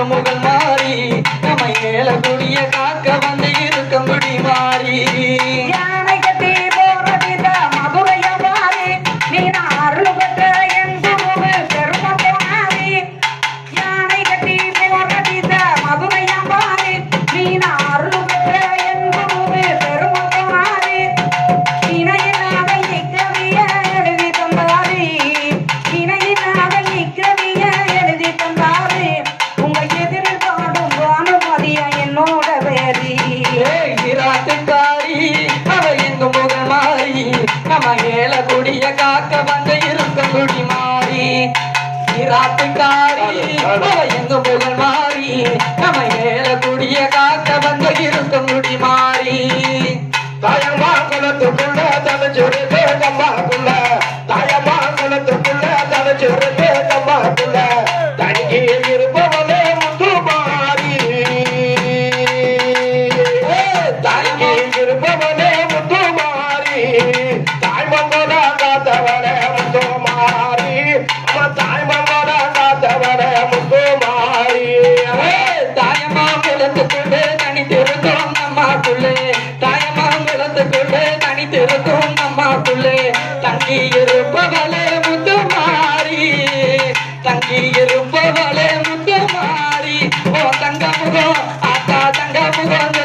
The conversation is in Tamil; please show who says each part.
Speaker 1: முகல் மாறி நம்ம ஏல குடிய காக்க வந்து இருக்க முடி மாறி
Speaker 2: யானை கட்டி போறதித மதுரைய மாறி நீ அருள் பெற்ற என் குருவு பெரும போனாரி யானை கட்டி போறதித மதுரைய மாறி நீ அருள் பெற்ற என் குருவு பெரும போனாரி இணையினாக இக்கவிய எழுதி தந்தாரி இணையினாக இக்கவிய எழுதி தந்தாரி
Speaker 1: நம்ம ஏல குடிய காக்க வந்து இருக்க குடி மாறி ராத்துக்காரி எங்க புகழ் மாறி நம்ம ஏல குடிய காக்க வந்து இருக்க குடி மாறி தாயம்மா குலத்துக்குள்ள தலைச்சுருது கம்மாக்குள்ள தாயம்மா குலத்துக்குள்ள தலைச்சுருது கம்மாக்குள்ள தனிக்கு இருப்பவனே முத்து மாறி தனிக்கு இருப்பவனே முத்து மாறி தாயமாங்குளத்துக்குள்ளே தனித்திருக்கும் நம்மாக்குள்ளே தாயமாங்குளத்துக்குள்ளே தனித்திருக்கும் நம்மாக்குள்ளே தங்கி இருப்பவளே முத்து மாறி தங்கி இருப்பவளே முத்து மாறி ஓ தங்க முகம் ஆத்தா தங்க முகம்